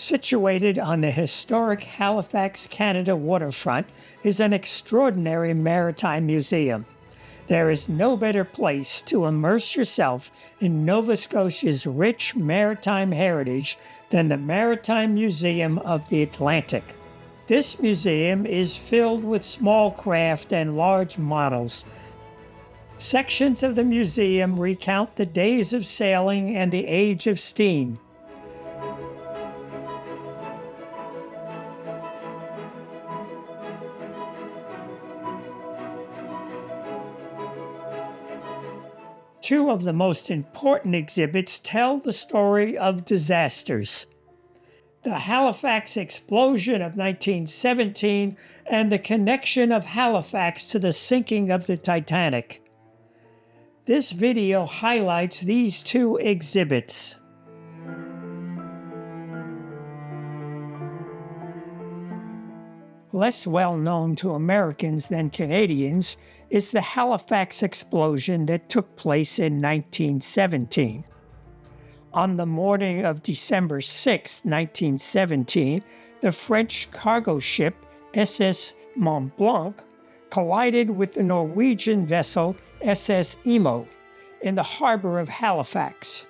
Situated on the historic Halifax, Canada waterfront is an extraordinary maritime museum. There is no better place to immerse yourself in Nova Scotia's rich maritime heritage than the Maritime Museum of the Atlantic. This museum is filled with small craft and large models. Sections of the museum recount the days of sailing and the age of steam. Two of the most important exhibits tell the story of disasters: the Halifax explosion of 1917 and the connection of Halifax to the sinking of the Titanic. This video highlights these two exhibits. Less well known to Americans than Canadians is the Halifax explosion that took place in 1917. On the morning of December 6, 1917, the French cargo ship SS Mont Blanc collided with the Norwegian vessel SS Imo in the harbor of Halifax.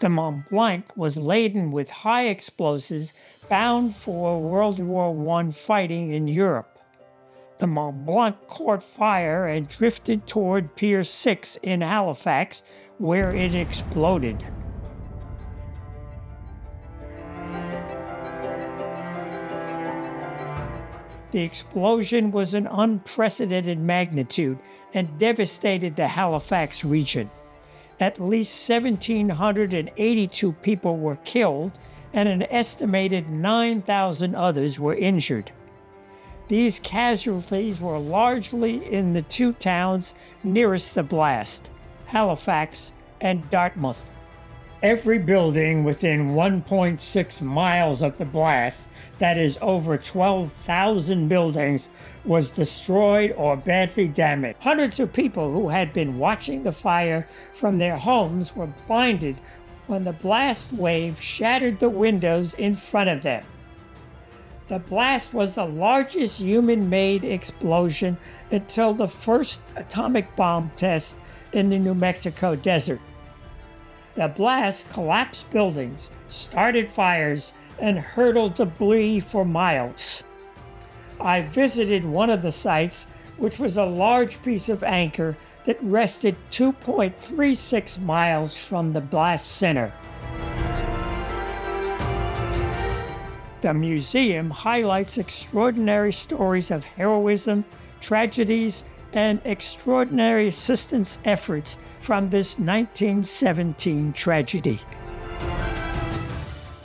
The Mont Blanc was laden with high explosives bound for World War I fighting in Europe. The Mont Blanc caught fire and drifted toward Pier 6 in Halifax, where it exploded. The explosion was an unprecedented magnitude and devastated the Halifax region. At least 1,782 people were killed, and an estimated 9,000 others were injured. These casualties were largely in the two towns nearest the blast, Halifax and Dartmouth. Every building within 1.6 miles of the blast, that is over 12,000 buildings, was destroyed or badly damaged. Hundreds of people who had been watching the fire from their homes were blinded when the blast wave shattered the windows in front of them. The blast was the largest human-made explosion until the first atomic bomb test in the New Mexico desert. The blast collapsed buildings, started fires, and hurled debris for miles. I visited one of the sites, which was a large piece of anchor that rested 2.36 miles from the blast center. The museum highlights extraordinary stories of heroism, tragedies, and extraordinary assistance efforts from this 1917 tragedy.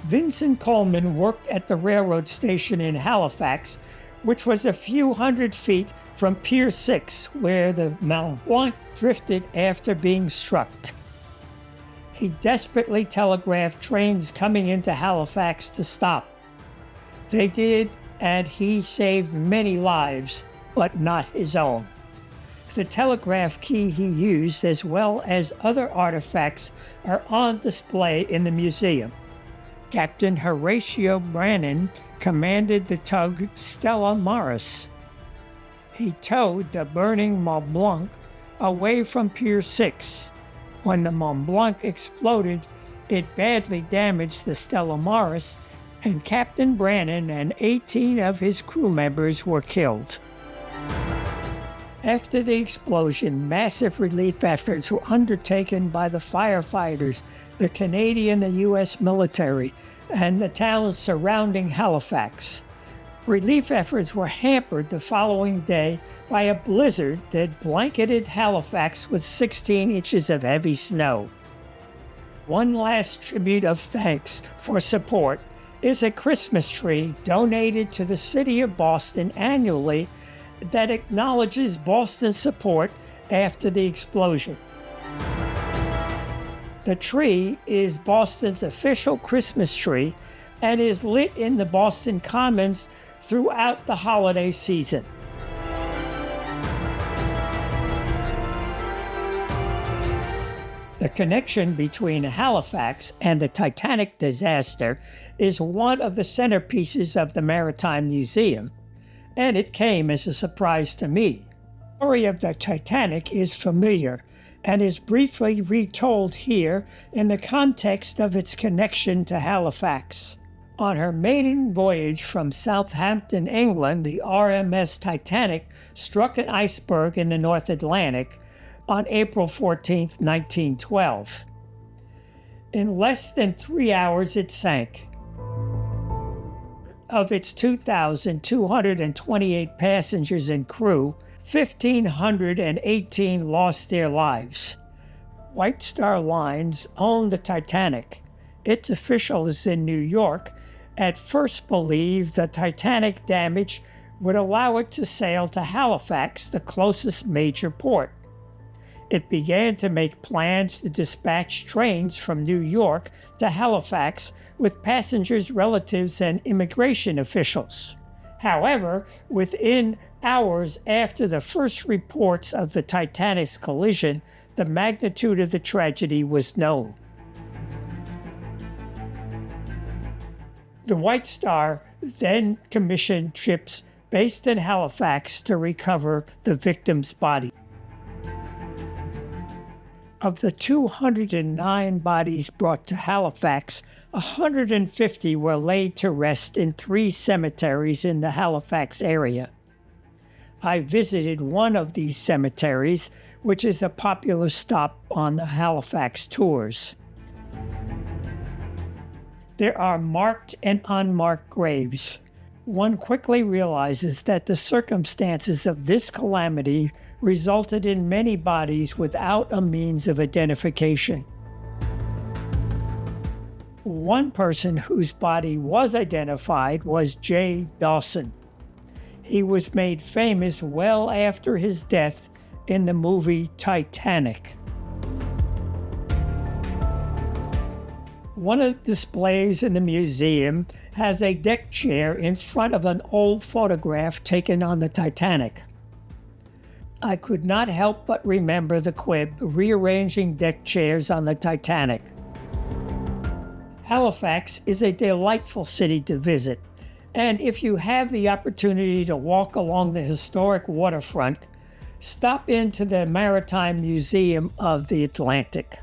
Vincent Coleman worked at the railroad station in Halifax, which was a few hundred feet from Pier 6, where the Mont Blanc drifted after being struck. He desperately telegraphed trains coming into Halifax to stop. They did, and he saved many lives, but not his own. The telegraph key he used, as well as other artifacts, are on display in the museum. Captain Horatio Brannan commanded the tug Stella Maris. He towed the burning Mont Blanc away from Pier 6. When the Mont Blanc exploded, it badly damaged the Stella Maris, and Captain Brannan and 18 of his crew members were killed. After the explosion, massive relief efforts were undertaken by the firefighters, the Canadian and U.S. military, and the towns surrounding Halifax. Relief efforts were hampered the following day by a blizzard that blanketed Halifax with 16 inches of heavy snow. One last tribute of thanks for support is a Christmas tree donated to the City of Boston annually that acknowledges Boston's support after the explosion. The tree is Boston's official Christmas tree and is lit in the Boston Commons throughout the holiday season. The connection between Halifax and the Titanic disaster is one of the centerpieces of the Maritime Museum, and it came as a surprise to me. The story of the Titanic is familiar and is briefly retold here in the context of its connection to Halifax. On her maiden voyage from Southampton, England, the RMS Titanic struck an iceberg in the North Atlantic on April 14, 1912. In less than 3 hours, it sank. Of its 2,228 passengers and crew, 1,518 lost their lives. White Star Lines owned the Titanic. Its officials in New York at first believed the Titanic damage would allow it to sail to Halifax, the closest major port. It began to make plans to dispatch trains from New York to Halifax with passengers, relatives, and immigration officials. However, within hours after the first reports of the Titanic's collision, the magnitude of the tragedy was known. The White Star then commissioned ships based in Halifax to recover the victims' bodies. Of the 209 bodies brought to Halifax, 150 were laid to rest in 3 cemeteries in the Halifax area. I visited one of these cemeteries, which is a popular stop on the Halifax tours. There are marked and unmarked graves. One quickly realizes that the circumstances of this calamity resulted in many bodies without a means of identification. One person whose body was identified was J. Dawson. He was made famous well after his death in the movie Titanic. One of the displays in the museum has a deck chair in front of an old photograph taken on the Titanic. I could not help but remember the quib, rearranging deck chairs on the Titanic. Halifax is a delightful city to visit, and if you have the opportunity to walk along the historic waterfront, stop into the Maritime Museum of the Atlantic.